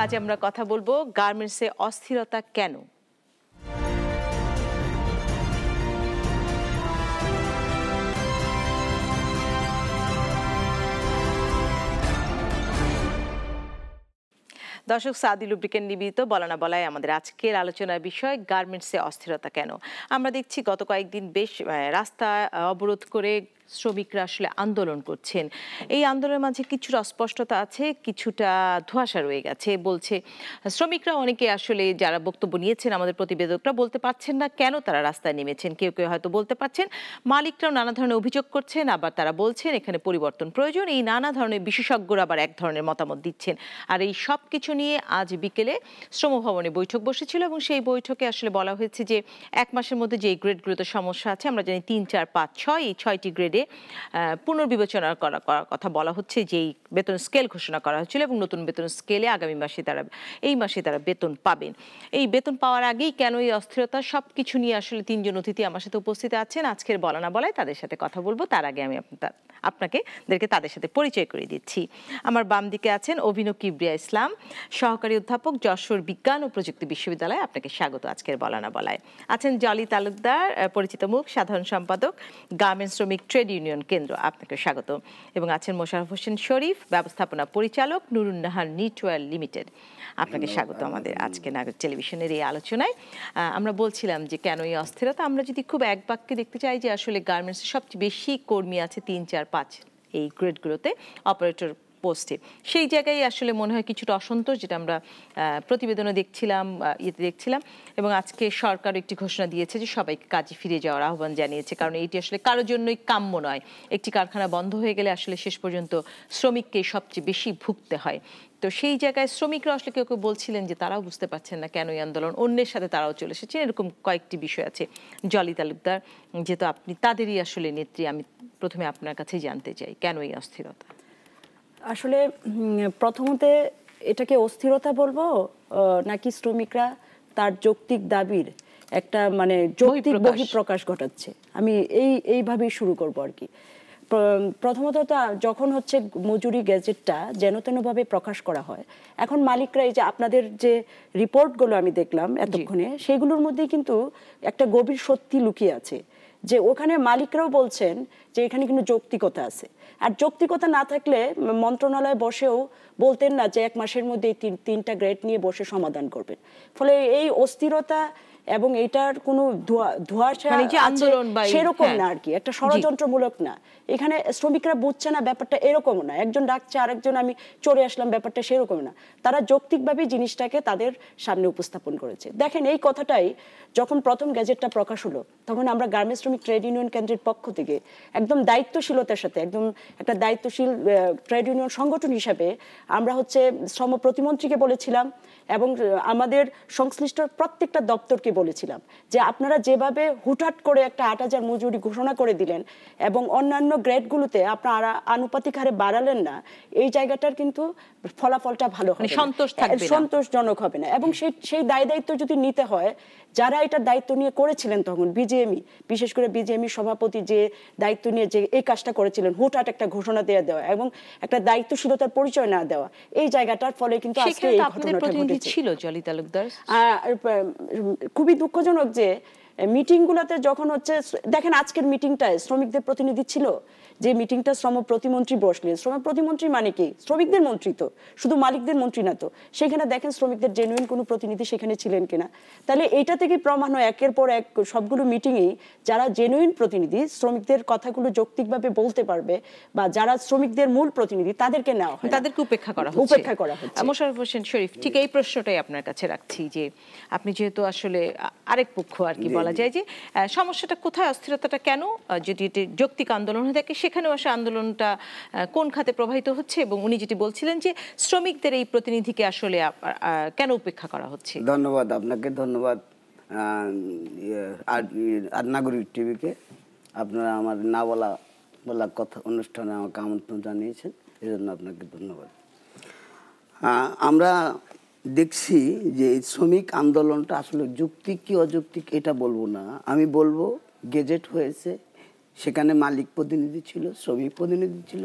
আজ আমরা কথা বলবো গার্মেন্টসে অস্থিরতা কেন। দর্শক, সাদি লুব্রিকেন্ট নিবেদিত বলা না বলায় আমাদের আজকের আলোচনার বিষয় গার্মেন্টসে অস্থিরতা কেন। আমরা দেখছি গত কয়েকদিন বেশ রাস্তা অবরোধ করে শ্রমিকরা আসলে আন্দোলন করছেন। এই আন্দোলনের মাঝে কিছুটা অস্পষ্টতা আছে, কিছুটা ধোঁয়াশা রয়ে গেছে। বলছে শ্রমিকরা অনেকে আসলে যারা বক্তব্য নিয়েছেন আমাদের প্রতিবেদকরা বলতে পারছেন না কেন তারা রাস্তায় নেমেছেন। কেউ কেউ হয়তো বলতে পারছেন, মালিকরাও নানা ধরনের অভিযোগ করছেন, আবার তারা বলছেন এখানে পরিবর্তন প্রয়োজন। এই নানা ধরনের বিশেষজ্ঞরা আবার এক ধরনের মতামত দিচ্ছেন। আর এই সব কিছু নিয়ে আজ বিকেলে শ্রমভবনে বৈঠক বসেছিল এবং সেই বৈঠকে আসলে বলা হয়েছে যে 1 মাসের মধ্যে যে গ্রেডগুলোতে সমস্যা আছে, আমরা জানি 3, 4, 5, 6 এই 6টি গ্রেডে পুনর্বিবেচনা করার কথা বলা হচ্ছে। যেই বেতন স্কেল ঘোষণা করা হয়েছিল এবং নতুন বেতন স্কেলে আগামী মাসে এই মাসে তারা বেতন পাবেন। এই বেতন পাওয়ার আগেই কেন এই অস্থিরতা, সব কিছু নিয়ে আসলে 3জন অতিথি আমার সাথে উপস্থিত আছেন আজকের বলা না বলায়। তাদের সাথে কথা বলবো, তার আগে আমি আপনাদেরকে তাদের সাথে পরিচয় করে দিচ্ছি। আমার বাম দিকে আছেন অভিনব কিবরিয়া ইসলাম, সহকারী অধ্যাপক, যশোর বিজ্ঞান ও প্রযুক্তি বিশ্ববিদ্যালয়। আপনাকে স্বাগত আজকের বলা না বলায়। আছেন জলি তালুকদার, পরিচিত মুখ, সাধারণ সম্পাদক, গার্মেন্টস শ্রমিক ট্রেড ইউনিয়ন কেন্দ্র। আপনাকে স্বাগত। এবং আছেন মোশাররফ হোসেন শরীফ, ব্যবস্থাপনা পরিচালক, নুরুন নাহার নিটওয়্যার লিমিটেড। আপনাকে স্বাগত আমাদের আজকে নাগরিক টেলিভিশনের এই আলোচনায়। আমরা বলছিলাম যে কেন এই অস্থিরতা। আমরা যদি খুব এক বাক্যে দেখতে চাই যে আসলে গার্মেন্টসের সবচেয়ে বেশি কর্মী আছে 3, 4, 5 এই গ্রেডগুলোতে অপারেটর পোস্টে। সেই জায়গায় আসলে মনে হয় কিছুটা অসন্তোষ, যেটা আমরা প্রতিবেদনে দেখছিলাম, এবং আজকে সরকার একটি ঘোষণা দিয়েছে যে সবাইকে কাজে ফিরে যাওয়ার আহ্বান জানিয়েছে। কারণ এটি আসলে কারোর জন্যই কাম্য নয়। একটি কারখানা বন্ধ হয়ে গেলে আসলে শেষ পর্যন্ত শ্রমিককে সবচেয়ে বেশি ভুগতে হয়। তো সেই জায়গায় শ্রমিকরা আসলে কেউ কেউ বলছিলেন যে তারাও বুঝতে পারছেন না কেন এই আন্দোলন, অন্যের সাথে তারাও চলে এসেছেন। এরকম কয়েকটি বিষয় আছে। জলি তালুকদার, যেহেতু আপনি তাদেরই আসলে নেত্রী, আমি প্রথমে আপনার কাছেই জানতে চাই কেন এই অস্থিরতা। আসলে প্রথমত এটাকে অস্থিরতা বলবো নাকি শ্রমিকরা তার যৌক্তিক দাবির একটা যৌক্তিক বহিঃপ্রকাশ ঘটাচ্ছে, আমি এইভাবেই শুরু করবো আর কি। প্রথমত যখন হচ্ছে মজুরি গ্যাজেটটা যেন তেনভাবে প্রকাশ করা হয়, এখন মালিকরা এই যে আপনাদের যে রিপোর্টগুলো আমি দেখলাম এতক্ষণে, সেগুলোর মধ্যে কিন্তু একটা গভীর সত্যি লুকিয়ে আছে, যে ওখানে মালিকরাও বলছেন যে এখানে কিন্তু যৌক্তিকতা আছে। আর যৌক্তিকতা না থাকলে মন্ত্রণালয়ে বসেও বলতেন না যে 1 মাসের মধ্যে এই 3টা গ্রেড নিয়ে বসে সমাধান করবেন। ফলে এই অস্থিরতা এবং এটার কোনো ধোঁয়াশা সেরকম না আর কি, একটা ষড়যন্ত্রমূলক না। এখানে শ্রমিকরা বুঝছে না ব্যাপারটা এরকম না, একজন ডাকছে আরেকজন আমি চলে আসলাম, ব্যাপারটা সেরকম না। তারা যৌক্তিকভাবে জিনিসটাকে তাদের সামনে উপস্থাপন করেছে। দেখেন, এই কথাটাই যখন প্রথম গ্যাজেটটা প্রকাশ হলো, তখন আমরা গার্মেন্টস শ্রমিক ট্রেড ইউনিয়ন কেন্দ্রের পক্ষ থেকে একদম দায়িত্বশীলতার সাথে, একদম একটা দায়িত্বশীল ট্রেড ইউনিয়ন সংগঠন হিসাবে আমরা হচ্ছে শ্রম প্রতিমন্ত্রীকে বলেছিলাম এবং আমাদের সংশ্লিষ্ট প্রত্যেকটা দপ্তরকে বলেছিলাম যে আপনারা যেভাবে হুটহাট করে একটা 8,000 মজুরি ঘোষণা করে দিলেন এবং অন্যান্য গ্রেডগুলোতে আপনারা আনুপাতিক হারে বাড়ালেন না, এই জায়গাটার কিন্তু ফলাফলটা ভালো হবে না, সন্তোষজনক হবে না। এবং সেই দায়িত্ব যদি নিতে হয়, যারা এটা দায়িত্ব নিয়ে করেছিলেন তখন বিজেএমই, বিশেষ করে বিজেএমই সভাপতি যে দায়িত্ব নিয়ে যে এই কাজটা করেছিলেন, হুটহাট একটা ঘোষণা দেওয়া এবং একটা দায়িত্বশীলতার পরিচয় না দেওয়া, এই জায়গাটার ফলে কিন্তু আজকে এই ঘটনাটা ঘটেছে। ছিল জলি তালুকদার, খুবই দুঃখজনক যে মিটিংগুলোতে যখন হচ্ছে, দেখেন আজকের মিটিংটায় শ্রমিকদের প্রতিনিধি ছিল, যে মিটিংটা শ্রম প্রতিমন্ত্রী বসলেন। শ্রম প্রতিমন্ত্রী মানে কি? শ্রমিকদের মন্ত্রী তো, শুধু মালিকদের মন্ত্রী না তো। সেখানে দেখেন শ্রমিকদের জেনুইন কোনো প্রতিনিধি সেখানে ছিলেন কিনা। তাহলে এইটা থেকে প্রমাণ হয় একের পর এক সবগুলো মিটিংয়েই যারা জেনুইন প্রতিনিধি, শ্রমিকদের কথাগুলো যৌক্তিকভাবে বলতে পারবে বা যারা শ্রমিকদের মূল প্রতিনিধি, তাদেরকে নেওয়া হয়, তাদেরকে উপেক্ষা করা হচ্ছে। মোশাররফ হোসেন শরীফ, ঠিক এই প্রশ্নটাই আপনার কাছে রাখছি যে আপনি যেহেতু আসলে আরেক পক্ষ আর কি বলা যায়, যে সমস্যাটা কোথায়, অস্থিরতাটা কেন? যদি এটি যৌক্তিক আন্দোলন হয়ে থাকে, সেখানেও আসলে আন্দোলনটা কোন খাতে প্রবাহিত হচ্ছে? এবং উনি যেটি বলছিলেন যে শ্রমিকদের এই প্রতিনিধিকে আসলে কেন উপেক্ষা করা হচ্ছে? ধন্যবাদ আপনাকে, ধন্যবাদ নাগরিক টিভিকে। আপনারা আমার না বলা কথা অনুষ্ঠানে আমাকে আমন্ত্রণ জানিয়েছেন, এই জন্য আপনাকে ধন্যবাদ। আমরা দেখছি যে শ্রমিক আন্দোলনটা আসলে যৌক্তিক কি অযৌক্তিক এটা বলবো না, আমি বলবো গেজেট হয়েছে, সেখানে মালিক প্রতিনিধি ছিল, শ্রমিক প্রতিনিধি ছিল,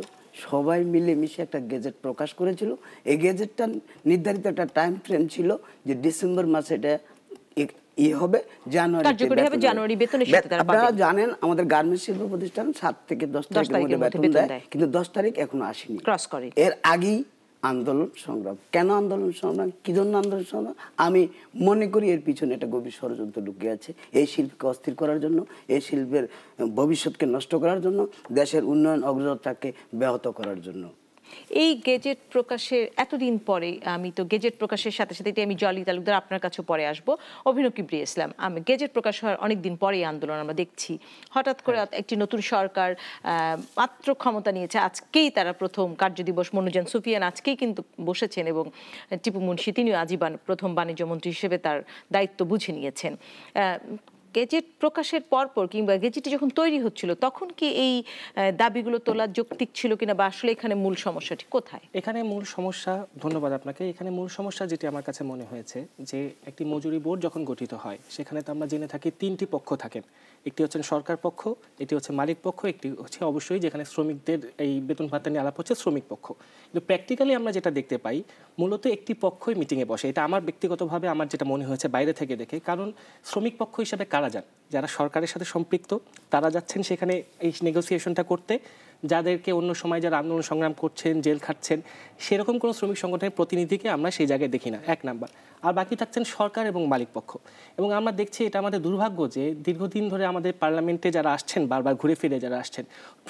সবাই মিলেমিশে একটা গেজেট প্রকাশ করেছিল। এই গেজেটটা নির্ধারিত একটা টাইম ফ্রেম ছিল যে ডিসেম্বর মাসে এটা হবে, জানুয়ারি বেতনের সাথে তারা পাবে। আপনারা জানেন আমাদের গার্মেন্টস শিল্প প্রতিষ্ঠান 7 থেকে 10 তারিখের মধ্যে বেতন দেয়, কিন্তু 10 তারিখ এখনো আসেনি, ক্রস করে। এর আগেই আন্দোলন সংগ্রাম। কেন আন্দোলন সংগ্রাম, কি জন্য আন্দোলন সংগ্রাম? আমি মনে করি এর পিছনে একটা গভীর ষড়যন্ত্র লুকিয়ে আছে। এই শিল্পকে অস্থির করার জন্য, এই শিল্পের ভবিষ্যৎকে নষ্ট করার জন্য, দেশের উন্নয়ন অগ্রযাত্রাকে ব্যাহত করার জন্য। এই গেজেট প্রকাশের এতদিন পরে, আমি তো গেজেট প্রকাশের সাথে সাথে আমি জলি তালুকদার আপনার কাছে পরে আসবো, অভিনব কিবরিয়া ইসলাম, আমি গেজেট প্রকাশ হওয়ার অনেকদিন পরেই আন্দোলন আমরা দেখছি। হঠাৎ করে একটি নতুন সরকার মাত্র ক্ষমতা নিয়েছে, আজকেই তারা প্রথম কার্যদিবস, মনুজান সুফিয়ান আজকেই কিন্তু বসেছেন এবং টিপু মুন্সি তিনিও আজীবন প্রথম বাণিজ্য মন্ত্রী হিসেবে তার দায়িত্ব বুঝে নিয়েছেন। গেজেট প্রকাশের পরপর কিংবা গেজেটটি যখন তৈরি হচ্ছিল তখন কি এই দাবিগুলো তোলা যৌক্তিক ছিল কিনা, বা আসলে এখানে মূল সমস্যাটি কোথায়? এখানে মূল সমস্যা, ধন্যবাদ আপনাকে, এখানে মূল সমস্যা যেটি আমার কাছে মনে হয়েছে যে একটি মজুরি বোর্ড যখন গঠিত হয় সেখানে তো আমরা জেনে থাকি 3টি পক্ষ থাকেন। একটি হচ্ছেন সরকার পক্ষ, এটি হচ্ছে মালিক পক্ষ, একটি হচ্ছে অবশ্যই যেখানে শ্রমিকদের এই বেতন ভাতা নিয়ে আলাপ হচ্ছে শ্রমিক পক্ষ। কিন্তু প্র্যাকটিক্যালি আমরা যেটা দেখতে পাই মূলত একটি পক্ষই মিটিংয়ে বসে। এটা আমার ব্যক্তিগতভাবে আমার যেটা মনে হয়েছে বাইরে থেকে দেখে, কারণ শ্রমিক পক্ষ হিসাবে কারা যান? যারা সরকারের সাথে সম্পৃক্ত তারা যাচ্ছেন সেখানে এই নেগোসিয়েশনটা করতে। যাদেরকে অন্য সময় যারা আন্দোলন সংগ্রাম করছেন, জেল খাটছেন, সেরকম কোনো শ্রমিক সংগঠনের প্রতিনিধিকে আমরা সেই জায়গায় দেখি না, 1 নাম্বার। আর বাকি থাকছেন সরকার এবং মালিক পক্ষ। এবং আমরা দেখছি এটা আমাদের দুর্ভাগ্য যে দীর্ঘদিন ধরে আমাদের পার্লামেন্টে যারা আসছেন, বারবার ঘুরে ফিরে যারা আসছেন,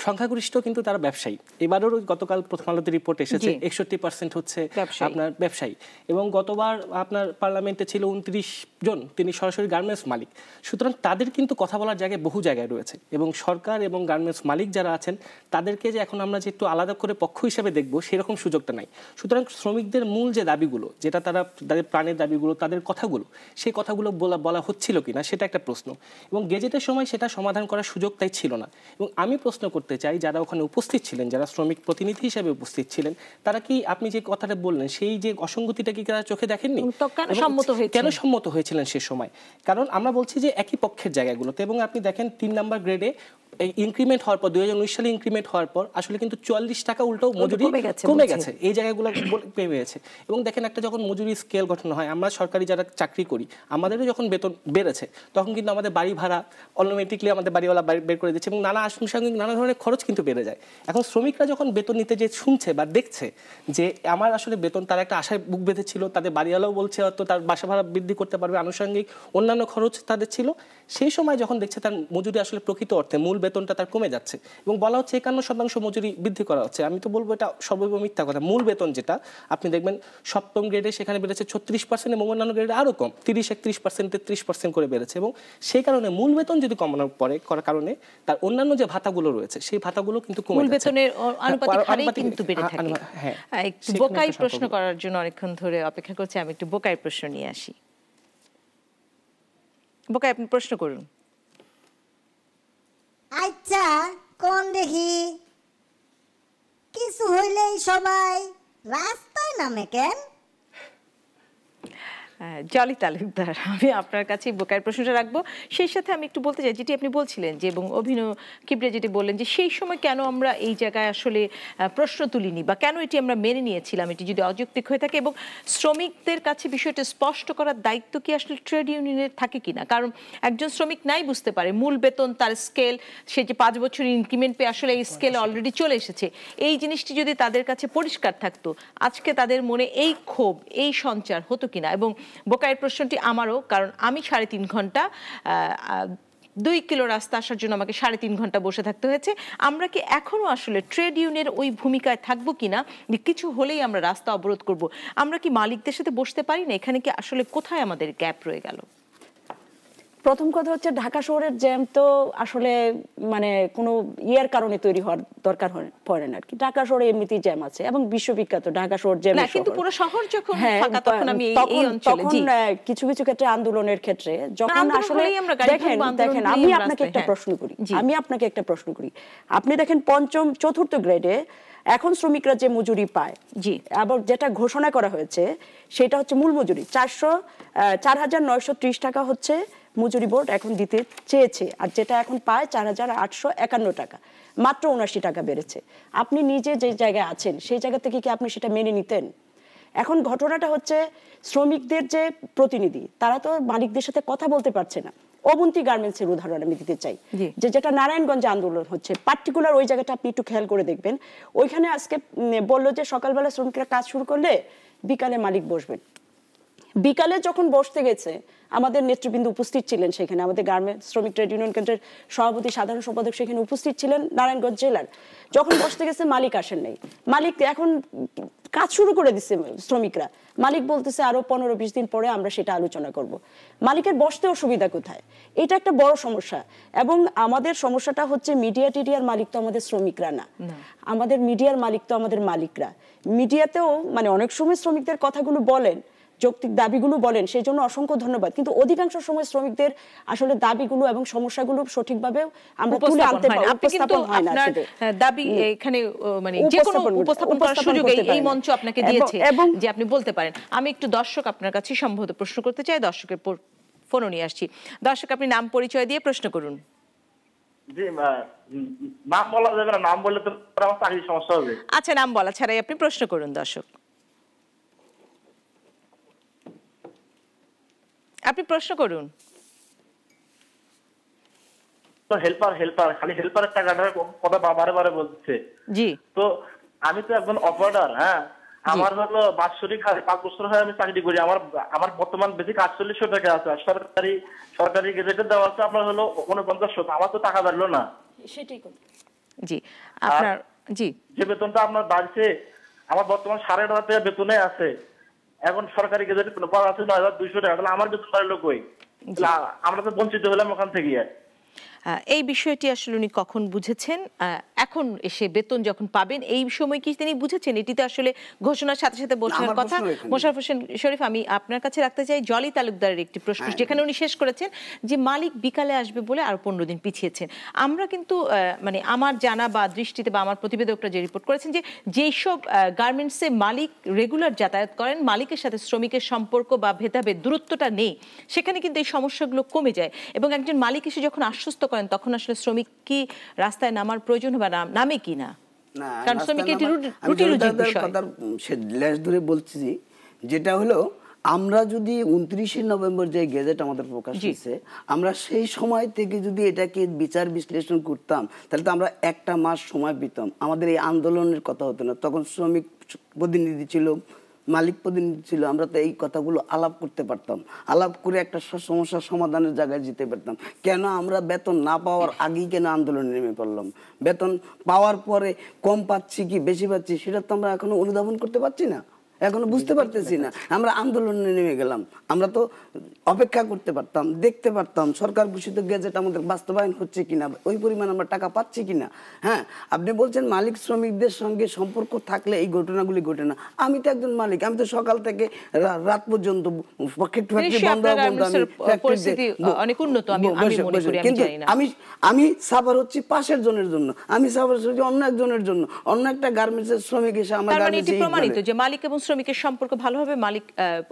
সংখ্যাগরিষ্ঠ কিন্তু তারা ব্যবসায়ী। এবারেও গতকাল প্রথম আলোতে রিপোর্ট এসেছে 61% হচ্ছে আপনার ব্যবসায়ী। এবং গতবার আপনার পার্লামেন্টে ছিল 29 জন, তিনি সরাসরি গার্মেন্টস মালিক। সুতরাং তাদের কিন্তু কথা বলার জায়গায় বহু জায়গায় রয়েছে। এবং সরকার এবং গার্মেন্টস মালিক যারা আছেন তাদেরকে যে এখন আমরা যে একটু আলাদা করে পক্ষ হিসেবে দেখব সেরকম সুযোগটা নাই। সুতরাং শ্রমিকদের মূল যে দাবিগুলো, যেটা তারা তাদের প্রাণের দাবিগুলো, তাদের কথাগুলো, সেই কথাগুলো বলা হচ্ছিল কিনা সেটা একটা প্রশ্ন। এবং গেজেটের সময় সেটা সমাধান করার সুযোগ তাই ছিল না। এবং আমি প্রশ্ন করতে চাই যারা ওখানে উপস্থিত ছিলেন, যারা শ্রমিক প্রতিনিধি হিসেবে উপস্থিত ছিলেন, তারা কি আপনি যে কথাটা বললেন সেই যে অসঙ্গতিটা কি তারা চোখে দেখেননি? কেন সম্মত হয়েছিলেন সে সময়? কারণ আমরা বলছি যে একই পক্ষের জায়গাগুলোতে। এবং আপনি দেখেন 3 নাম্বার গ্রেডে এই ইনক্রিমেন্ট হওয়ার পর 2019 সালে ইনক্রিমেন্ট হওয়ার পর আসলে কিন্তু 44 টাকা উল্টো মজুরি কমে গেছে, এই জায়গাগুলো কমে গেছে। এবং দেখেন একটা যখন মজুরি স্কেল গঠন হয়, আমরা সরকারি যারা চাকরি করি আমাদেরও যখন বেতন বেড়েছে তখন কিন্তু আমাদের বাড়ি ভাড়া অটোমেটিকলি আমাদের বাড়িওয়ালা বের করে দিচ্ছে এবং নানা আনুষঙ্গিক নানা ধরনের খরচ কিন্তু বেড়ে যায়। এখন শ্রমিকরা যখন বেতন নিতে যে শুনছে বা দেখছে যে আমার আসলে বেতন, তার একটা আশায় বুক বেঁধেছিল, তাদের বাড়িওয়ালাও বলছে হয়তো তার বাসা ভাড়া বৃদ্ধি করতে পারবে, আনুষঙ্গিক অন্যান্য খরচ তাদের ছিল, সেই সময় যখন দেখছে তার মজুরি আসলে প্রকৃত অর্থে মূল বেতনটা তার কমে যাচ্ছে এবং বলা হচ্ছে 51% মজুরি বৃদ্ধি করা হচ্ছে, আমি তো বলবো এটা সর্বৈব মিথ্যা কথা। মূল বেতন যেটা আপনি দেখবেন 7ম গ্রেডে সেখানে বেড়েছে 36% এবং অন্যান্য গ্রেডে আরও কম 30-31%, 33% করে বেড়েছে। এবং সেই কারণে মূল বেতন যদি কমানোর পরে করার কারণে তার অন্যান্য যে ভাতাগুলো রয়েছে সেই ভাতাগুলো কিন্তু কমে যাচ্ছে, বেতনের আনুপাতিক হারে কিন্তু বেড়ে থাকে। একটু বোকাই প্রশ্ন করার জন্য অনেকক্ষণ ধরে অপেক্ষা করছি, আমি একটু বোকাই প্রশ্ন নিয়ে আসি। বোকাই, আপনি প্রশ্ন করুন। আচ্ছা কোন দেখি, কিছু হইলেই সবাই রাস্তায় নামে কেন? জলি তালুকদার, আমি আপনার কাছে বোকার প্রশ্নটা রাখবো। সেই সাথে আমি একটু বলতে চাই যেটি আপনি বলছিলেন যে, এবং অভিনব কিবরিয়া যেটি বললেন যে সেই সময় কেন আমরা এই জায়গায় আসলে প্রশ্ন তুলিনি বা কেন এটি আমরা মেনে নিয়েছিলাম, এটি যদি অযৌক্তিক হয়ে থাকে, এবং শ্রমিকদের কাছে বিষয়টা স্পষ্ট করার দায়িত্ব কি আসলে ট্রেড ইউনিয়নের থাকে কিনা? কারণ একজন শ্রমিক নাই বুঝতে পারে মূল বেতন, তার স্কেল, সে যে 5 বছর ইনক্রিমেন্ট পেয়ে আসলে এই স্কেল অলরেডি চলে এসেছে, এই জিনিসটি যদি তাদের কাছে পরিষ্কার থাকতো আজকে তাদের মনে এই ক্ষোভ, এই সঞ্চার হতো কিনা। এবং বোকায়ের প্রশ্নটি আমারও, কারণ আমি 3.5 ঘন্টা 2 কিলো রাস্তা আসার জন্য আমাকে 3.5 ঘন্টা বসে থাকতে হয়েছে। আমরা কি এখনো আসলে ট্রেড ইউনিয়নের ওই ভূমিকায় থাকবো কিনা যে কিছু হলেই আমরা রাস্তা অবরোধ করব? আমরা কি মালিকদের সাথে বসতে পারি না? এখানে কি আসলে কোথায় আমাদের গ্যাপ রয়ে গেল? প্রথম কথা হচ্ছে ঢাকা শহরের জ্যাম তো আসলে মানে কোনো ইয়ের কারণে তৈরি হওয়ার দরকার পড়ে না আর কি। ঢাকা শহরে এমনিতেই জ্যাম আছে এবং বিশ্ববিখ্যাত ঢাকা শহর জ্যাম। না, কিন্তু পুরো শহর যখন ফাঁকা তখন আমি এই অঞ্চলে কিছু কিছু ক্ষেত্রে আন্দোলনের ক্ষেত্রে যখন আসলে দেখেন আমি আপনাকে একটা প্রশ্ন করি, আপনি দেখেন 5ম 4র্থ গ্রেডে এখন শ্রমিকরা যে মজুরি পায়, জি, আবার যেটা ঘোষণা করা হয়েছে সেটা হচ্ছে মূল মজুরি 4,930 টাকা হচ্ছে মজুরি বোর্ড এখন দিতে চেয়েছে, আর যেটা এখন পায় 4,851 টাকা, মাত্র 79 টাকা বেড়েছে। আপনি নিজে যে জায়গায় আছেন সেই জায়গা থেকে কি আপনি সেটা মেনে নিতেন? এখন ঘটনাটা হচ্ছে শ্রমিকদের যে প্রতিনিধি তারা তো মালিকদের সাথে কথা বলতে পারছে না। অবন্তী গার্মেন্টসের উদাহরণ আমি দিতে চাই, যে যেটা নারায়ণগঞ্জে আন্দোলন হচ্ছে, পার্টিকুলার ওই জায়গাটা আপনি একটু খেয়াল করে দেখবেন। ওইখানে আজকে বললো যে সকালবেলা শ্রমিকরা কাজ শুরু করলে বিকালে মালিক বসবেন। বিকালে যখন বসতে গেছে আমাদের নেতৃবৃন্দ উপস্থিত ছিলেন সেখানে, আমাদের গার্মেন্টস শ্রমিক ট্রেড ইউনিয়ন কেন্দ্রের সভাপতি সাধারণ সম্পাদক সেখানে উপস্থিত ছিলেন নারায়ণগঞ্জ জেলার। যখন বসতে গেছে মালিক আসেন নাই, মালিক এখন কাজ শুরু করে দিচ্ছে শ্রমিকরা, মালিক বলতেছে আরো 15-20 দিন পরে আমরা সেটা আলোচনা করব। মালিকের বসতে অসুবিধা কোথায়? এটা একটা বড় সমস্যা। এবং আমাদের সমস্যাটা হচ্ছে মিডিয়ার মালিক তো আমাদের শ্রমিকরা না, আমাদের মিডিয়ার মালিক তো আমাদের মালিকরা। মিডিয়াতেও মানে অনেক সময় শ্রমিকদের কথাগুলো বলেন, যৌক্তিক দাবিগুলো বলেন, সেই জন্য অসংখ্য ধন্যবাদ, কিন্তু অধিকাংশ সময় শ্রমিকদের আসলে দাবিগুলো এবং সমস্যাগুলো সঠিকভাবে আমরা তুলে আনতে পারি, উপস্থাপন হয় না। দাবি এখানে মানে যে কোনো উপস্থাপন করার সুযোগ এই মঞ্চ আপনাকে দিয়েছে যে আপনি বলতে পারেন। আমি একটু দর্শক আপনার কাছে সম্ভবত প্রশ্ন করতে চাই, দর্শকের ফোনও নিয়ে আসছি। দর্শক আপনি নাম পরিচয় দিয়ে প্রশ্ন করুন। জি, নাম বলা যাবে না, নাম বললে তো আমার চাকরির সমস্যা হবে। আচ্ছা, নাম বলা ছাড়াই আপনি প্রশ্ন করুন। দর্শক আপনি প্রশ্ন করুন। তো হেল্পার খালি হেল্পারের টাকাটার কথা বারে বারে বলছে। জি, তো আমি তো একজন অপারেটর, হ্যাঁ, আমার হলো বাৎসরিক 5 বছর হয় আমি চাকরি করি, আমার বর্তমান বেসিক 4800 টাকা আছে, আর সরকারি গেজেটে দেওয়া আছে আপনার হলো 4900। আমার তো টাকা বাড়লো না। সেটাই কথা। জি, আপনার জি যে বেতনটা আপনার বাড়ছে, আমার বর্তমান 8.5 টাকা বেতনে আছে, এখন সরকারি গেজেটে পাওয়া আছে 9200 টাকা, তাহলে আমার বেতন বাড়লো কই? আমরা তো বঞ্চিত হলাম ওখান থেকে। এই বিষয়টি আসলে উনি কখন বুঝেছেন? এখন এসে বেতন যখন পাবেন এই সময় কি তিনি বুঝেছেন? এটি তো আসলে ঘোষণার সাথে সাথে বোঝার কথা। মোশাররফ হোসেন শরীফ, আমি আপনার কাছে রাখতে চাই জলি তালুকদারের একটি প্রশ্ন, যেখানে উনি শেষ করেছেন যে মালিক বিকালে আসবে বলে আরো 15 দিন পিছিয়েছেন। আমরা কিন্তু মানে আমার জানা বা দৃষ্টিতে বা আমার প্রতিবেদকরা যে রিপোর্ট করেছেন যে যেসব গার্মেন্টসে মালিক রেগুলার যাতায়াত করেন, মালিকের সাথে শ্রমিকের সম্পর্ক বা ভেদাভেদ দূরত্বটা নেই, সেখানে কিন্তু এই সমস্যাগুলো কমে যায়। এবং একজন মালিক এসে যখন আশ্বস্ত করেন তখন আসলে শ্রমিক কি রাস্তায় নামার প্রয়োজন হবে না, নামে কি না? কারণ শ্রমিকের কথা লেজ ধরে বলছি, যেটা হলো আমরা যদি 29শে নভেম্বর যে গেজেট আমাদের প্রকাশ হয়েছে, আমরা সেই সময় থেকে যদি এটাকে বিচার বিশ্লেষণ করতাম তাহলে তো আমরা একটা মাস সময় পেতাম, আমাদের এই আন্দোলনের কথা হতো না। তখন শ্রমিক প্রতিনিধি ছিল, মালিক প্রতিনিধি ছিল, আমরা তো এই কথাগুলো আলাপ করতে পারতাম, আলাপ করে একটা সমস্যার সমাধানের জায়গায় যেতে পারতাম। কেন আমরা বেতন না পাওয়ার আগেই কেন আন্দোলনে নেমে পড়লাম? বেতন পাওয়ার পরে কম পাচ্ছি কি বেশি পাচ্ছি সেটা তো আমরা এখনো অনুধাবন করতে পারছি না, এখনো বুঝতে পারতেছি না। আমরা আন্দোলনে নেমে গেলাম, আমরা তো অপেক্ষা করতে পারতাম, দেখতে পারতাম সরকার ঘোষিত গেজেট আমাদের বাস্তবায়ন হচ্ছে কিনা, ওই পরিমাণ আমরা টাকা পাচ্ছি কিনা। হ্যাঁ, আপনি বলছেন মালিক শ্রমিকদের সঙ্গে সম্পর্ক থাকলে এই ঘটনাগুলি ঘটে না। আমি তো একজন মালিক, আমি তো সকাল থেকে রাত পর্যন্ত কিন্তু আমি সাফার হচ্ছি পাশের জনের জন্য, আমি সাফার হচ্ছি অন্য একজনের জন্য, অন্য একটা গার্মেন্টসের শ্রমিক এসে আমার গার্মেন্টসে প্রমাণিত যে মালিক এবং শ্রমিকের সম্পর্ক ভালো হবে, মালিক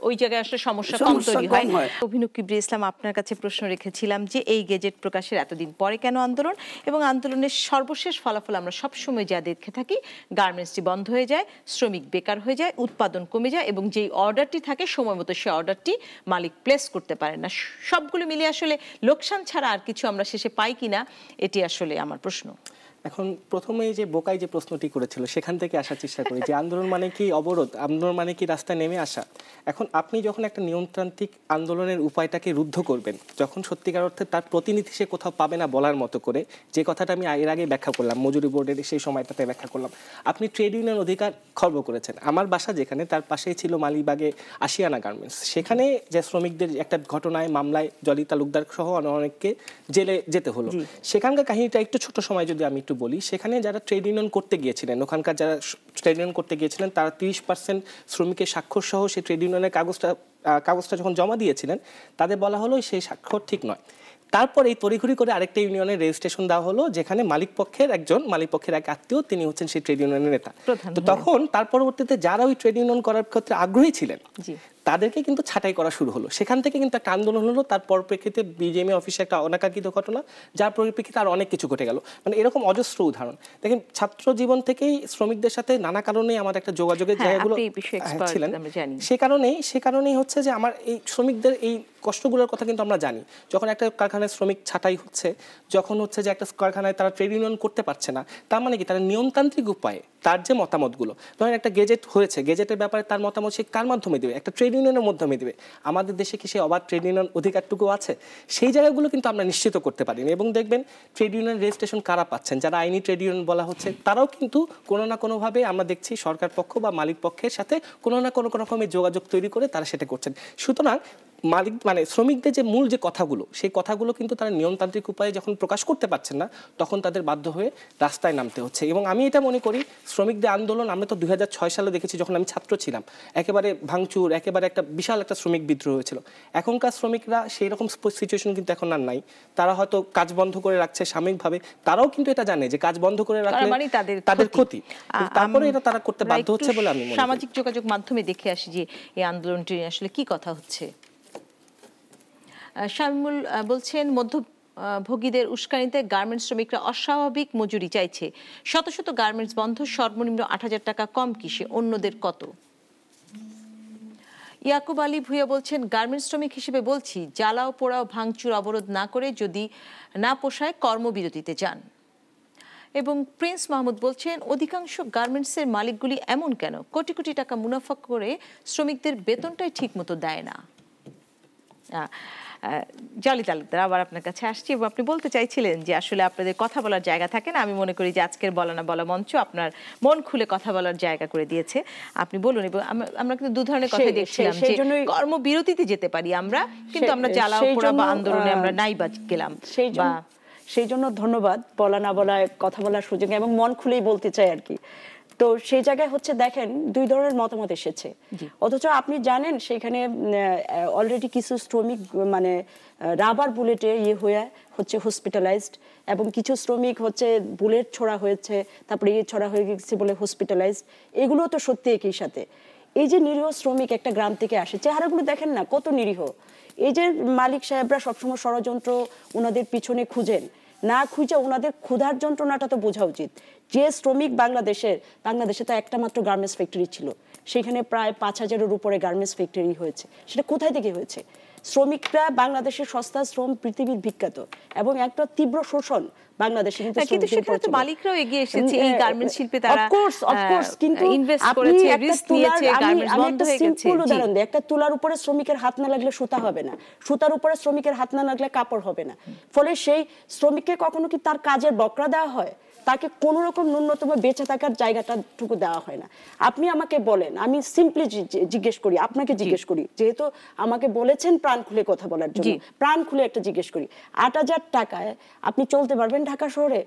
ওই জায়গায় আসলে সমস্যা কম তৈরি হয়। অভিনব কিবরিয়া ইসলাম, আপনার কাছে প্রশ্ন রেখেছিলাম যে এই গেজেট প্রকাশের এতদিন পরে কেন আন্দোলন, এবং আন্দোলনের সর্বশেষ ফলাফল আমরা সবসময় যা দেখে থাকি, গার্মেন্টসটি বন্ধ হয়ে যায়, শ্রমিক বেকার হয়ে যায়, উৎপাদন কমে যায়, এবং যেই অর্ডারটি থাকে সময় মতো সেই অর্ডারটি মালিক প্লেস করতে পারে না। সবগুলো মিলে আসলে লোকসান ছাড়া আর কিছু আমরা শেষে পাই কিনা, এটি আসলে আমার প্রশ্ন। এখন প্রথমে যে বোকাই যে প্রশ্নটি করেছিল সেখান থেকে আসার চেষ্টা করি যে আন্দোলন মানে কি অবরোধ, আন্দোলন মানে কি রাস্তায় নেমে আসা। এখন আপনি যখন একটা নিয়মতান্ত্রিক আন্দোলনের উপায়টাকে রুদ্ধ করবেন, যখন সত্যিকার অর্থে তার প্রতিনিধি সে কোথাও পাবে না বলার মতো করে, যে কথাটা আমি এর আগে ব্যাখ্যা করলাম, মজুরি বোর্ডের সেই সময়টাতে ব্যাখ্যা করলাম, আপনি ট্রেড ইউনিয়ন অধিকার খর্ব করেছেন। আমার বাসা যেখানে, তার পাশেই ছিল মালিবাগে আশিয়ানা গার্মেন্টস, সেখানে যে শ্রমিকদের একটা ঘটনায় মামলায় জলি তালুকদার সহ অনেককে জেলে যেতে হলো। সেখানকার কাহিনীটা একটু ছোট সময় যদি আমি একটু বলি, সেখানে যারা ট্রেড ইউনিয়ন করতে গিয়েছিলেন, ওখানকার যারা ট্রেড ইউনিয়ন করতে গিয়েছিলেন তারা 30% শ্রমিকের স্বাক্ষর সহ সেই ট্রেড ইউনিয়নের কাগজটা যখন জমা দিয়েছিলেন, তাদের বলা হলো সেই স্বাক্ষর ঠিক নয়। তারপর এই তড়িঘড়ি করে আরেকটা ইউনিয়নের রেজিস্ট্রেশন দেওয়া হলো, যেখানে মালিক পক্ষের এক আত্মীয়, তিনি হচ্ছেন সেই ট্রেড ইউনিয়নের নেতা। তো তখন তার পরবর্তীতে যারা ওই ট্রেড ইউনিয়ন করার ক্ষেত্রে আগ্রহী ছিলেন তাদেরকে কিন্তু ছাঁটাই করা শুরু হলো। সেখান থেকে কিন্তু একটা আন্দোলন হলো, তার পরিপ্রেক্ষিতে বিজিএমএ অফিসে একটা অনাকাঙ্ক্ষিত ঘটনা, যার পরিপ্রেক্ষিতে আর অনেক কিছু ঘটে গেল। মানে এরকম অজস্র উদাহরণ দেখেন। ছাত্র জীবন থেকেই শ্রমিকদের সাথে নানা কারণে আমার একটা যোগাযোগের জায়গাগুলো ছিলেন, সে কারণেই হচ্ছে যে আমার এই শ্রমিকদের এই কষ্টগুলোর কথা কিন্তু আমরা জানি। যখন একটা কারখানায় শ্রমিক ছাঁটাই হচ্ছে, যখন হচ্ছে যে একটা কারখানায় তারা ট্রেড ইউনিয়ন করতে পারছে না, তার মানে কি তারা নিয়মতান্ত্রিক উপায়ে তার যে মতামতগুলো, ধরেন একটা গেজেট হয়েছে, গেজেটের ব্যাপারে তার মতামত সে কার মাধ্যমে দেবে? একটা ট্রেড ইউনিয়নের মাধ্যমে দেবে। আমাদের দেশে কি সেই অবাধ ট্রেড ইউনিয়ন অধিকারটুকু আছে? সেই জায়গাগুলো কিন্তু আমরা নিশ্চিত করতে পারিনি। এবং দেখবেন ট্রেড ইউনিয়ন রেজিস্ট্রেশন কারা পাচ্ছেন, যারা আইনি ট্রেড ইউনিয়ন বলা হচ্ছে, তারাও কিন্তু কোনো না কোনোভাবে আমরা দেখছি সরকার পক্ষ বা মালিক পক্ষের সাথে কোনো না কোনো রকমের যোগাযোগ তৈরি করে তারা সেটা করছেন। সুতরাং মালিক মানে শ্রমিকদের যে মূল যে কথাগুলো, সেই কথাগুলো কিন্তু তারা নিয়মতান্ত্রিক উপায়ে যখন প্রকাশ করতে পারছেন না, তখন তাদের বাধ্য হয়ে রাস্তায় নামতে হচ্ছে। এবং আমি এটা মনে করি শ্রমিকদের আন্দোলন আমরা তো 2006 সালে দেখেছি, যখন আমি ছাত্র ছিলাম, একেবারে ভাঙচুর, একেবারে একটা বিশাল একটা শ্রমিক বিদ্রোহ হয়েছিল। এখনকার শ্রমিকরা সেই রকম সিচুয়েশন কিন্তু এখন আর নাই। তারা হয়তো কাজ বন্ধ করে রাখছে সাময়িকভাবে, তারাও কিন্তু এটা জানে যে কাজ বন্ধ করে রাখলে তাদের ক্ষতি, তারপরে এটা তারা করতে বাধ্য হচ্ছে বলে আমি মনে করি। সামাজিক যোগাযোগ মাধ্যমে দেখে আসি যে এই আন্দোলনটি আসলে কি কথা হচ্ছে। শামিমুল বলছেন, মধ্যভোগীদের উস্কানিতে গার্মেন্টস শ্রমিকরা অস্বাভাবিক মজুরি চাইছে। শত শত গার্মেন্টস বন্ধ, সর্বনিম্ন 8,000 টাকা কম কিসে, অন্যদের কত? ইয়াকুব আলী ভুইয়া বলছেন, গার্মেন্টস শ্রমিক হিসেবে বলছি, জ্বালাও পোড়াও ভাঙচুর অবরোধ না করে যদি না পোষায় কর্মবিরতিতে যান। এবং প্রিন্স মাহমুদ বলছেন, অধিকাংশ গার্মেন্টসের মালিকগুলি এমন কেন? কোটি কোটি টাকা মুনাফা করে শ্রমিকদের বেতনটাই ঠিক মতো দেয় না। জলি তালুকদার, আবার আপনার কাছে আসছি এবং আপনি বলতে চাইছিলেন যে আসলে আপনাদের কথা বলার জায়গা থাকে না। আমি মনে করি যে আজকের বলা না বলা মঞ্চ আপনার মন খুলে কথা বলার জায়গা করে দিয়েছে। আপনি বলুন। এবং আমরা কিন্তু দু ধরনের কথা দেখছিলাম, যে কর্মবিরতিতে যেতে পারি আমরা, কিন্তু আমরা জ্বালাও পোড়া বা আন্দোলনে আমরা নাই বা গেলাম। সেই জন্য ধন্যবাদ বলা না বলায় কথা বলার সুযোগ, এবং মন খুলেই বলতে চাই আর কি। তো সেই জায়গায় হচ্ছে দেখেন দুই ধরনের মতামত এসেছে, অথচ আপনি জানেন সেখানে অলরেডি কিছু শ্রমিক মানে রাবার বুলেটে হয়ে হচ্ছে হসপিটালাইজড, এবং কিছু শ্রমিক হচ্ছে বুলেট ছোড়া হয়েছে, তারপরে ছড়া হয়ে গেছে বলে হসপিটালাইজড। এগুলো তো সত্যি একই সাথে। এই যে নিরীহ শ্রমিক একটা গ্রাম থেকে আসে, চেহারাগুলো দেখেন না কত নিরীহ। এই যে মালিক সাহেবরা সবসময় ষড়যন্ত্র ওনাদের পিছনে খুঁজেন, না খুঁজে ওনাদের ক্ষুধার যন্ত্রণাটা তো বোঝা উচিত। যে শ্রমিক বাংলাদেশে তো একটা মাত্র গার্মেন্টস ফ্যাক্টরি ছিল, সেখানে প্রায় 5,000-এর উপরে গার্মেন্টস ফ্যাক্টরি হয়েছে। সেটা কোথায় থেকে হয়েছে? শ্রমিকরা বাংলাদেশের সস্তা শ্রম পৃথিবীর বিখ্যাত, এবং একটা তীব্র শোষণ বাংলাদেশে কিন্তু মালিকরাও এগিয়ে এসেছে এই গার্মেন্টস শিল্পে, তারা অফকোর্স কিন্তু ইনভেস্ট করেছে, রিস্ক নিয়েছে, গার্মেন্টস বন্ধ হয়ে গেছে। সিম্পল উদাহরণ দেই, একটা তুলার উপরে শ্রমিকের হাত না লাগলে সুতা হবে না, সুতার উপরে শ্রমিকের হাত না লাগলে কাপড় হবে না। ফলে সেই শ্রমিককে কখনো কি তার কাজের বকরা দেওয়া হয়? তাকে কোনো রকম ন্যূনতম বেঁচে থাকার জায়গাটাটুকু দেওয়া হয় না। আপনি আমাকে বলেন, আমি সিম্পলি জিজ্ঞেস করি, আপনাকে জিজ্ঞেস করি, যেহেতু আমাকে বলেছেন প্রাণ খুলে কথা বলার জন্য, প্রাণ খুলে একটা জিজ্ঞেস করি, 8,000 টাকায় আপনি চলতে পারবেন ঢাকা শহরে?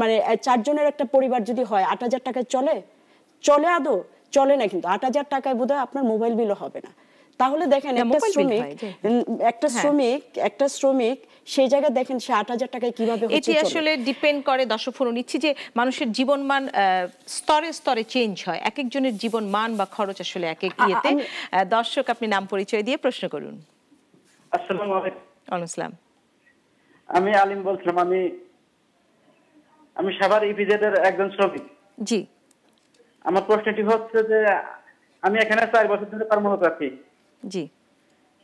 মানে 4 জনের একটা পরিবার যদি হয়, 8,000 টাকায় চলে আদৌ? চলে না। কিন্তু 8,000 টাকায় বোধহয় আপনার মোবাইল বিলও হবে না। তাহলে দেখেন একটা শ্রমিক সেই জায়গায় দেখেন সে 8,000 টাকায় কিভাবে হচ্ছে। এটি আসলে ডিপেন্ড করে, দর্শক ফোন নিচ্ছি, যে মানুষের জীবনমান স্তরে স্তরে চেঞ্জ হয়। এক একজনের জীবন মান বা খরচ আসলে এক এক ইয়েতে। দর্শক, আপনি নাম পরিচয় দিয়ে প্রশ্ন করুন। আসসালামু আলাইকুম। ওয়ালাইকুম আসসালাম। আমি আলিম বলছিলাম, আমি সাভার ইপিজেডের একজন শ্রমিক। জি। আমার প্রশ্নটি হচ্ছে যে আমি এখানে 4 বছর ধরে কর্মরত আছি। জি।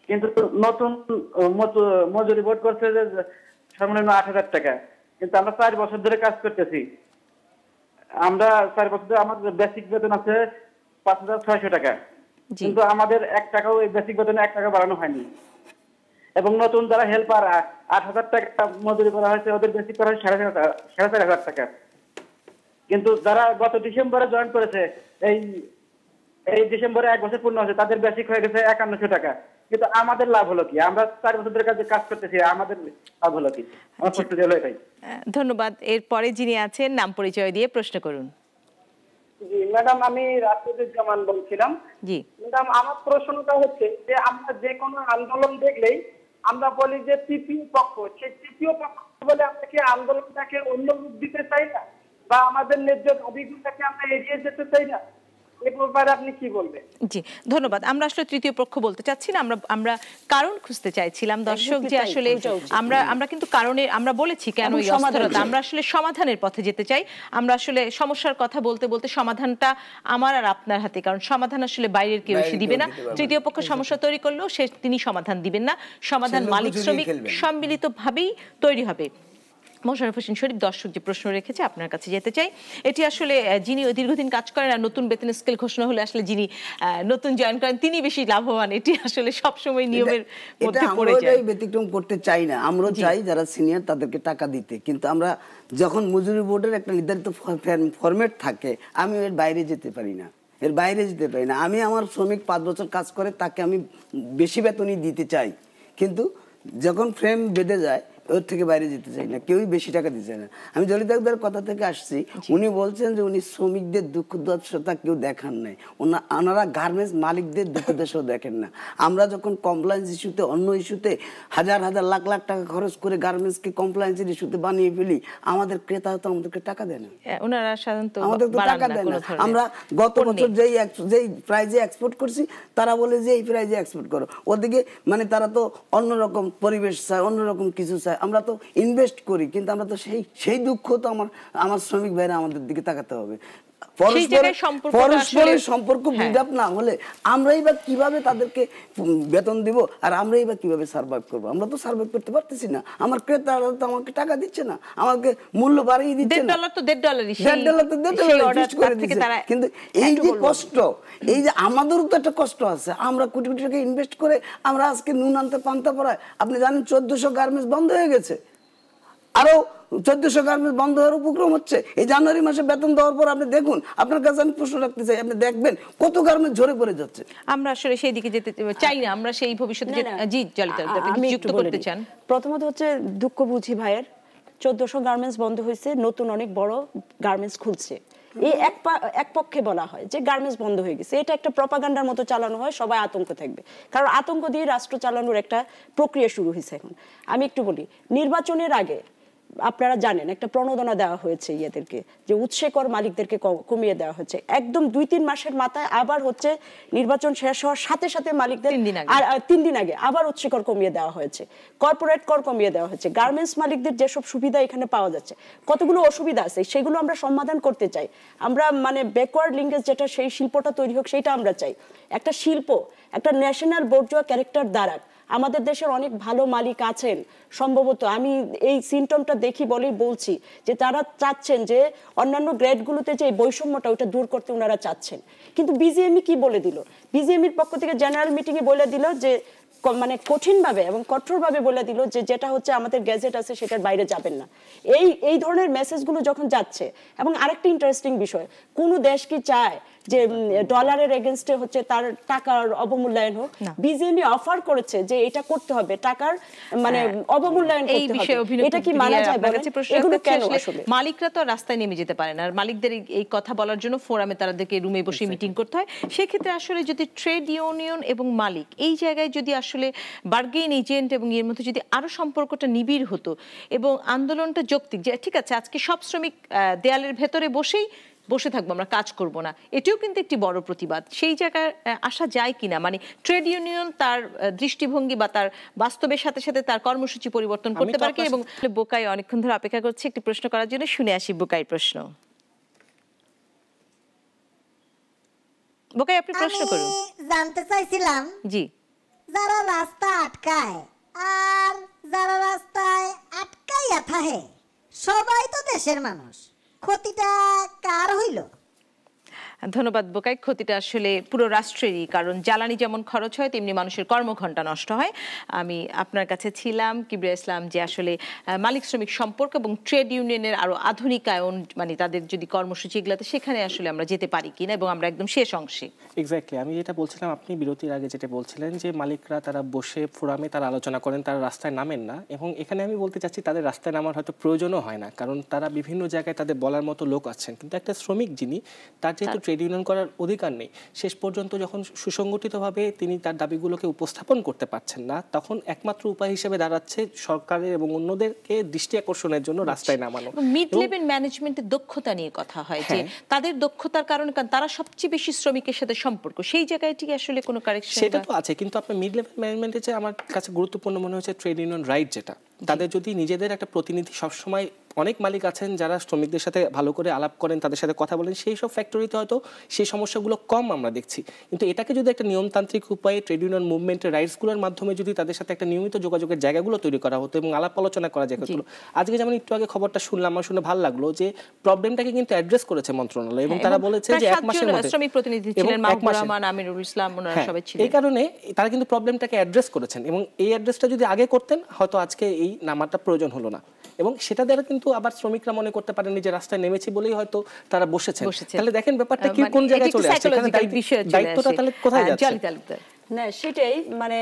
কিন্তু নতুন মজুরি বোর্ড করছে যে সর্বনিম্ন 8,000 টাকা, কিন্তু আমরা 4 বছর ধরে কাজ করতেছি। আমরা 4 বছর ধরে আমাদের বেসিক বেতন আছে 5,600 টাকা, কিন্তু আমাদের 1 টাকাও এই বেসিক বেতনে 1 টাকা বাড়ানো হয়নি। এবং নতুন যারা হেল্পার 8,000 টাকা মজুরি করা হয়েছে, ওদের বেসিক করা হয়েছে 4,500 টাকা। কিন্তু যারা গত ডিসেম্বরে জয়েন করেছে, এই ডিসেম্বরে 1 বছর পূর্ণ হয়েছে, তাদের বেসিক হয়ে গেছে 5,100 টাকা। কিন্তু আমাদের লাভ হলো কি? আমরা 4 বছর ধরে কাজ করতেছি, আমাদের লাভ হলো কি? আমার প্রশ্ন হলো এটাই। ধন্যবাদ। এরপরে যিনি আছেন, নাম পরিচয় দিয়ে প্রশ্ন করুন। জি ম্যাডাম, আমি রাশেদুজ্জামান বলছিলাম। জি ম্যাডাম, আমার প্রশ্নটা হচ্ছে যে আমরা যে কোনো আন্দোলন দেখলেই আমরা বলি যে তৃতীয় পক্ষ, সেই তৃতীয় পক্ষ বলে আমরা কি আন্দোলনটাকে অন্য রূপ দিতে চাই না, বা আমাদের ন্যায্য দাবিগুলোকে আমরা এড়িয়ে যেতে চাই না? এ ব্যাপারে আপনি কি বলবেন? জি, ধন্যবাদ। আমরা আসলে তৃতীয় পক্ষ বলতে চাচ্ছি না, আমরা কারণ খুঁজতে চাইছিলাম দর্শক, যে আসলে আমরা কিন্তু কারণে আমরা বলেছি কেন এই অস্থিরতা, আমরা আসলে সমাধানের পথে যেতে চাই। আমরা আসলে সমস্যার কথা বলতে বলতে সমাধানটা আমার আর আপনার হাতে, কারণ সমাধান আসলে বাইরের কেউ এসে দিবে না। তৃতীয় পক্ষ সমস্যা তৈরি করলেও তিনি সমাধান দিবেন না, সমাধান মালিক শ্রমিক সম্মিলিতভাবেই তৈরি হবে। মোশাররফ হোসেন শরীফ, দর্শক যে প্রশ্ন রেখেছে আপনার কাছে যেতে চাই, এটি আসলে যিনি দীর্ঘদিন কাজ করেন আর নতুন বেতন স্কেল ঘোষণা হলে আসলে যিনি নতুন জয়েন করেন তিনি বেশি লাভবান, এটি আসলে সবসময় নিয়মের মধ্যে পড়ে যায়। আমরা ব্যতিক্রম করতে চাই না, আমরা চাই যারা সিনিয়র তাদেরকে টাকা দিতে, কিন্তু আমরা যখন মজুরি বোর্ডের একটা নির্ধারিত ফরম্যাট থাকে, আমি এর বাইরে যেতে পারি না, আমি আমার শ্রমিক 5 বছর কাজ করে তাকে আমি বেশি বেতনই দিতে চাই, কিন্তু যখন ফ্রেম বেঁধে যায় ওর থেকে বাইরে যেতে চাই না, কেউই বেশি টাকা দিচ্ছে না। আমি জলিতাকদার কথা থেকে আসছি, উনি বলছেন যে উনি শ্রমিকদের দুঃখ দুর্দশা কেউ দেখান নাই, ওনারা গার্মেন্টস মালিকদের দুঃখ দুর্দশা দেখেন না। আমরা যখন কমপ্লায়েন্স ইস্যুতে, অন্য ইস্যুতে হাজার হাজার লাখ লাখ টাকা খরচ করে গার্মেন্টসকে কমপ্লায়েন্সের ইস্যুতে বানিয়ে ফেলি, আমাদের ক্রেতা তো আমাদেরকে টাকা দেয় না, ওনারা সাধারণত আমাদের তো টাকা দেয় না। আমরা গত বছর যেই প্রাইজে এক্সপোর্ট করছি তারা বলে যে এই প্রাইজে এক্সপোর্ট করো, ওদিকে মানে তারা তো অন্যরকম পরিবেশ চায়, অন্যরকম কিছু চায়। আমরা তো ইনভেস্ট করি, কিন্তু আমরা তো সেই দুঃখ তো আমার শ্রমিক ভাইরা আমাদের দিকে তাকাতে হবে। পরস্পরের সম্পর্ক বিল্ড আপ না হলে আমরাই বা কিভাবে তাদেরকে বেতন দিব, আর আমরাই বা কিভাবে সার্ভাইভ করবো? আমরা তো সার্ভাইভ করতে পারতেছি না, আমার ক্রেতারা তো আমাকে টাকা দিচ্ছে না, আমাকে মূল্য বাড়িয়ে দিচ্ছে না। $1.5 তো $1.5 করে দিচ্ছে। কিন্তু এই যে কষ্ট, এই যে আমাদেরও তো একটা কষ্ট আছে, আমরা কোটি কোটি টাকা ইনভেস্ট করে আমরা আজকে নুন আনতে পান্তা পড়ায়। আপনি জানেন 1400 গার্মেন্টস বন্ধ হয়ে গেছে, আরো 1400 গার্মেন্টস বন্ধ হওয়ার উপক্রম হচ্ছে। এই জানুয়ারি মাসে বেতন দেওয়ার পর আপনি দেখুন, আপনার কাছে আমি প্রশ্ন রাখতে চাই, আপনি দেখবেন কত গার্মেন্টস ঝরে পড়ে যাচ্ছে। আমরা আসলে সেই দিকে যেতে চাই না, আমরা সেই ভবিষ্যতে জি জলিতা আপনি যুক্ত করতে চান? প্রথমত হচ্ছে দুঃখ বুঝি ভাইয়ের, 1400 গার্মেন্টস বন্ধ হয়েছে, নতুন অনেক বড় গার্মেন্টস খুলছে। এই এক পক্ষে বলা হয় যে গার্মেন্টস বন্ধ হয়ে গেছে, এটা একটা প্রপাগান্ডার মতো চালানো হয়, সবাই আতঙ্ক থাকবে, কারণ আতঙ্ক দিয়ে রাষ্ট্র চালানোর একটা প্রক্রিয়া শুরু হয়েছে এখন। আমি একটু বলি, নির্বাচনের আগে আপনারা জানেন একটা প্রণোদনা দেওয়া হয়েছে ইয়েদেরকে, যে উৎসে কর মালিকদেরকে কমিয়ে দেওয়া হয়েছে, একদম 2-3 মাসের মাথায় আবার হচ্ছে নির্বাচন শেষ হওয়ার সাথে সাথে মালিকদের 3 দিন আগে আবার উৎসে কর কমিয়ে দেওয়া হয়েছে, কর্পোরেট কর কমিয়ে দেওয়া হয়েছে। গার্মেন্টস মালিকদের যেসব সুবিধা এখানে পাওয়া যাচ্ছে, কতগুলো অসুবিধা আছে, সেগুলো আমরা সমাধান করতে চাই। আমরা মানে ব্যাকওয়ার্ড লিঙ্কেজ যেটা, সেই শিল্পটা তৈরি হোক, সেইটা আমরা চাই। একটা শিল্প, একটা ন্যাশনাল বোর্জুয়া ক্যারেক্টার দ্বারা আমাদের দেশের অনেক ভালো মালিক আছেন সম্ভবত, আমি এই সিমটমটা দেখি বলেই বলছি যে তারা চাচ্ছেন যে অন্যান্য গ্রেডগুলোতে যে বৈষম্যটা ওটা দূর করতে ওনারা চাচ্ছেন। কিন্তু বিজিএমই কি বলে দিল, বিজিএমির পক্ষ থেকে জেনারেল মিটিংয়ে বলে দিল যে মানে কঠিনভাবে এবং কঠোরভাবে বলে দিল যে যেটা হচ্ছে আমাদের গ্যাজেট আছে সেটার বাইরে যাবেন না। এই ধরনের মেসেজগুলো যখন যাচ্ছে, এবং আরেকটা ইন্টারেস্টিং বিষয়, কোনো দেশ কি চায় যে ডলারের এগেইনস্টে হচ্ছে তার টাকার অবমূল্যায়ন হোক? বিজিএমই অফার করেছে যে এটা করতে হবে, টাকার মানে অবমূল্যায়ন করতে হবে, এটা কি মানা যায়? এগুলো কেন আসলে মালিকরা তো রাস্তায় নেমে যেতে পারে না, আর মালিকদের এই কথা বলার জন্য ফোরামে তাদেরকে রুমে বসে মিটিং করতে হয়। সেক্ষেত্রে আসলে যদি ট্রেড ইউনিয়ন এবং মালিক এই জায়গায় যদি আসলে বার্গেইন এজেন্ট এবং এর মধ্যে যদি আরো সম্পর্কটা নিবিড় হতো এবং আন্দোলনটা যৌক্তিক, যে ঠিক আছে আজকে সব শ্রমিক দেয়ালের ভেতরে বসে থাকবো, আমরা কাজ করব না, এটিও কিন্তু একটি বড় প্রতিবাদ। সেই জায়গায় আসা যায় কিনা, মানে ট্রেড ইউনিয়ন তার দৃষ্টিভঙ্গি বা তার বাস্তবের সাথে সাথে তার কর্মসূচি পরিবর্তন করতে পারে কি? এবং বোকাই অনেকক্ষণ ধরে অপেক্ষা করছে একটি প্রশ্ন করার জন্য, শুনে আসি বোকাই প্রশ্ন। বোকাই আপনি প্রশ্ন করুন। জানতে চাইছিলাম, জি, যারা রাস্তা আটকায় আর যারা রাস্তায় আটকাইয়া থাকে সবাই তো দেশের মানুষ, ক্ষতিটা কার হইল? ধন্যবাদ বোকাই। ক্ষতিটা আসলে পুরো রাষ্ট্রেরই, কারণ জ্বালানি যেমন খরচ হয় তেমনি মানুষের কর্মঘণ্টা নষ্ট হয়। আমি আপনার কাছে ছিলাম কিবরিয়া ইসলাম, যে আসলে মালিক শ্রমিক সম্পর্ক এবং ট্রেড ইউনিয়নের আরো আধুনিকায়ন, মানে তাদের যদি কর্মসূচি এগুলাতে সেখানে আসলে আমরা যেতে পারি কিনা, এবং আমরা একদম শেষ অংশে। এক্স্যাক্টলি, আমি যেটা বলছিলাম, আপনি বিরতির আগে যেটা বলছিলেন যে মালিকরা তারা বসে ফোরামে তারা আলোচনা করেন, তারা রাস্তায় নামেন না, এবং এখানে আমি বলতে চাচ্ছি তাদের রাস্তায় নামার হয়তো প্রয়োজনও হয় না, কারণ তারা বিভিন্ন জায়গায় তাদের বলার মতো লোক আছেন। কিন্তু একটা শ্রমিক যিনি, তার যেহেতু ট্রেড ইউনিয়ন করার অধিকার নেই, শেষ পর্যন্ত যখন সুসংগঠিতভাবে তিনি তার দাবিগুলোকে উপস্থাপন করতে পারছেন না, তখন একমাত্র উপায় হিসেবে দাঁড়াচ্ছে সরকারের এবং অন্যদেরকে দৃষ্টি আকর্ষণের জন্য রাস্তায় নামানো। মিড লেভেল ম্যানেজমেন্টের দক্ষতা নিয়ে কথা হয় যে তাদের দক্ষতার কারণে তারা সবচেয়ে বেশি শ্রমিকের সাথে সম্পর্ক, সেই জায়গাটি আসলে কোনো কারেকশন সেটা তো আছে, কিন্তু আপনার মিড লেভেল ম্যানেজমেন্টের যে আমার কাছে গুরুত্বপূর্ণ মনে হচ্ছে ট্রেড ইউনিয়ন রাইট, যেটা তাদের যদি নিজেদের একটা প্রতিনিধি সবসময়, অনেক মালিক আছেন যারা শ্রমিকদের সাথে ভালো করে আলাপ করেন, তাদের সাথে কথা বলেন, সেই সব ফ্যাক্টরিতে হয়তো সেই সমস্যাগুলো কম আমরা দেখছি। কিন্তু এটাকে যদি একটা নিয়মতান্ত্রিক উপায়ে ট্রেড ইউনিয়ন মুভমেন্টের রাইটসগুলোর মাধ্যমে যদি তাদের সাথে একটা নিয়মিত যোগাযোগের জায়গাগুলো তৈরি করা হতো এবং আলাপ আলোচনা করা যায় হতো। আজকে যেমন একটু আগে খবরটা শুনলাম, আমার শুনে ভালো লাগলো যে প্রবলেমটাকে কিন্তু অ্যাড্রেস করেছে মন্ত্রণালয় এবং তারা বলেছে যে 1 মাসের মধ্যে শ্রমিক প্রতিনিধি ছিলেন মাহবুবুর রহমান, আমিনুল ইসলাম, ওনারা সবাই ছিলেন। এই কারণে তারা কিন্তু প্রবলেমটাকে অ্যাড্রেস করেছেন এবং এই অ্যাড্রেসটা যদি আগে করতেন হয়তো আজকে এই নামাটা প্রয়োজন হলো না। এবং সেটা দ্বারা কিন্তু আবার শ্রমিকরা মনে করতে পারেন যে রাস্তায় নেমেছি বলেই হয়তো তারা বসেছেন। তাহলে দেখেন ব্যাপারটা কি কোন জায়গায় চলে আসছে, দায়িত্বটা তাহলে কোথায় যাচ্ছে? না সেটাই, মানে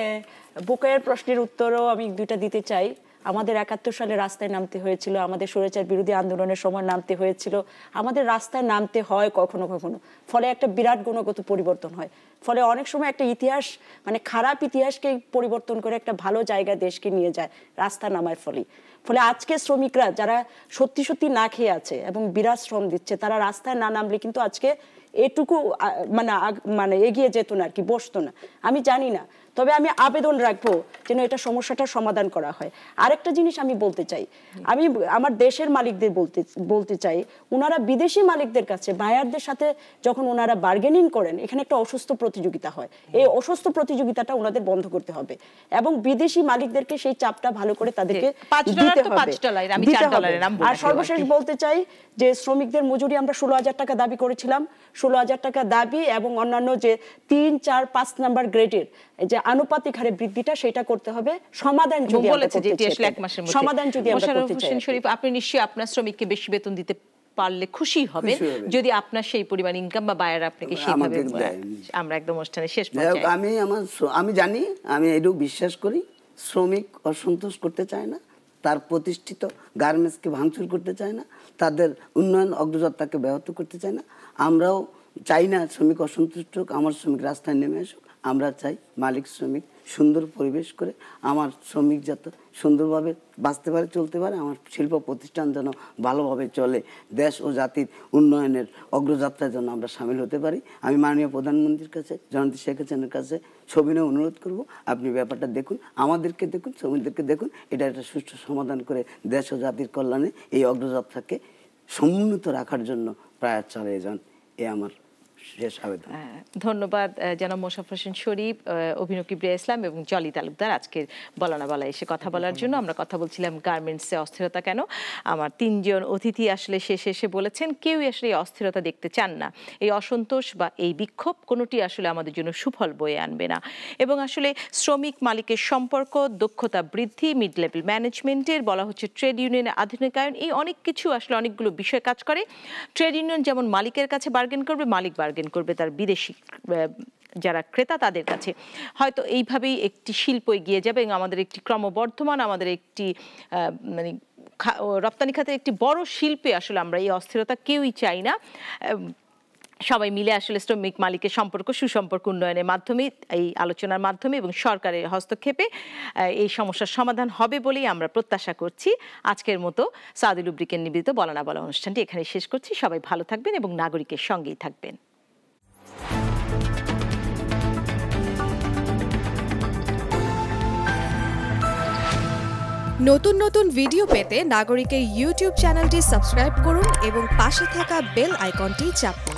বুকায়ের প্রশ্নের উত্তরও আমি 2টা দিতে চাই। আমাদের 71 সালে রাস্তায় নামতে হয়েছিল, আমাদের স্বৈরাচার বিরোধী আন্দোলনের সময় নামতে হয়েছিল, আমাদের রাস্তায় নামতে হয় কখনো কখনো, ফলে একটা বিরাট গুণগত পরিবর্তন হয়। ফলে অনেক সময় একটা ইতিহাস, মানে খারাপ ইতিহাসকে পরিবর্তন করে একটা ভালো জায়গায় দেশকে নিয়ে যায় রাস্তা নামার ফলে। আজকে শ্রমিকরা যারা সত্যি সত্যি না খেয়ে আছে এবং বিরাট শ্রম দিচ্ছে, তারা রাস্তায় না নামলে কিন্তু আজকে এটুকু মানে এগিয়ে যেত না আর কি, বসতো না। আমি জানি না, তবে আমি আবেদন রাখবো যেন এটা সমস্যাটার সমাধান করা হয়। আরেকটা জিনিস আমি বলতে চাই, আমি আমার দেশের মালিকদের বলতে চাই, ওনারা বিদেশি মালিকদের কাছে, বায়ারদের সাথে যখন ওনারা বার্গেনিং করেন, এখানে একটা অসুস্থ প্রতিযোগিতা হয়। এই অসুস্থ প্রতিযোগিতাটা ওনাদের বন্ধ করতে হবে এবং বিদেশি মালিকদেরকে সেই চাপটা ভালো করে তাদেরকে দিতে হবে। আর সর্বশেষ বলতে চাই যে শ্রমিকদের মজুরি আমরা 16,000 টাকা দাবি করেছিলাম, 16,000 টাকা দাবি এবং অন্যান্য যে 3, 4, 5 নাম্বার গ্রেডের যে আনুপাতিক হারে বৃদ্ধিটা সেটা করতে হবে। সমাধান যদি আমরা করতে চাই, সমাধান যদি আমরা করতে চাই, শরীফ আপনি নিশ্চয়ই আপনার শ্রমিককে বেশি বেতন দিতে পারলে খুশি হবে যদি আপনার সেই পরিমাণ ইনকাম বা বায়ার আপনাকে সেইভাবে। আমরা একদম অনুষ্ঠানে শেষ পর্যায়ে, আমি জানি, আমি এটাও বিশ্বাস করি, শ্রমিক অসন্তোষ করতে চায় না, তার প্রতিষ্ঠিত গার্মেন্টসকে ভাঙচুর করতে চায় না, তাদের উন্নয়ন অগ্রযাত্রাকে ব্যাহত করতে চায় না। আমরাও চাই না শ্রমিক অসন্তুষ্ট হোক, আমার শ্রমিক রাস্তায় নেমে আসুক। আমরা চাই মালিক শ্রমিক সুন্দর পরিবেশ করে আমার শ্রমিক যাতে সুন্দরভাবে বাঁচতে পারে, চলতে পারে, আমার শিল্প প্রতিষ্ঠান যেন ভালোভাবে চলে, দেশ ও জাতির উন্নয়নের অগ্রযাত্রায় যেন আমরা সামিল হতে পারি। আমি মাননীয় প্রধানমন্ত্রীর কাছে, জননেত্রী শেখ হাসিনার কাছে সবিনয় অনুরোধ করব, আপনি ব্যাপারটা দেখুন, আমাদেরকে দেখুন, শ্রমিকদেরকে দেখুন, এটা একটা সুষ্ঠু সমাধান করে দেশ ও জাতির কল্যাণে এই অগ্রযাত্রাকে সমুন্নত রাখার জন্য প্রয়াস চালিয়ে যান। এ আমার শেষ আবেদন। ধন্যবাদ জনাব মোশাররফ হোসেন শরীফ, অভিনব কিবরিয়া ইসলাম এবং জলি তালুকদার আজকের বলা না বলা এসে কথা বলার জন্য। আমরা কথা বলছিলাম গার্মেন্টসে অস্থিরতা কেন। আমার 3 জন অতিথি আসলে শেষে এসে বলেছেন কেউই আসলে এই অস্থিরতা দেখতে চান না, এই অসন্তোষ বা এই বিক্ষোভ কোনোটি আসলে আমাদের জন্য সুফল বয়ে আনবে না। এবং আসলে শ্রমিক মালিকের সম্পর্ক, দক্ষতা বৃদ্ধি, মিড লেভেল ম্যানেজমেন্টের, বলা হচ্ছে ট্রেড ইউনিয়নের আধুনিকায়ন, এই অনেক কিছু আসলে অনেকগুলো বিষয় কাজ করে। ট্রেড ইউনিয়ন যেমন মালিকের কাছে বার্গেন করবে, মালিক বার্গেন করবে তার বিদেশি যারা ক্রেতা তাদের কাছে। হয়তো এইভাবেই একটি শিল্প এগিয়ে যাবে এবং আমাদের একটি ক্রমবর্ধমান, আমাদের একটি মানে রপ্তানি খাতের একটি বড় শিল্পে আসলে আমরা এই অস্থিরতা কেউই চাই না। সবাই মিলে আসলে শ্রমিক মালিকের সম্পর্ক, সুসম্পর্ক উন্নয়নের মাধ্যমে, এই আলোচনার মাধ্যমে এবং সরকারের হস্তক্ষেপে এই সমস্যার সমাধান হবে বলেই আমরা প্রত্যাশা করছি। আজকের মতো সাউদি লুব্রিকেন্ট নিবেদিত বলা না বলা অনুষ্ঠানটি এখানে শেষ করছি। সবাই ভালো থাকবেন এবং নাগরিকের সঙ্গেই থাকবেন। নতুন নতুন ভিডিও পেতে নাগরিকের ইউটিউব চ্যানেলটি সাবস্ক্রাইব করুন এবং পাশে থাকা বেল আইকনটি চাপুন।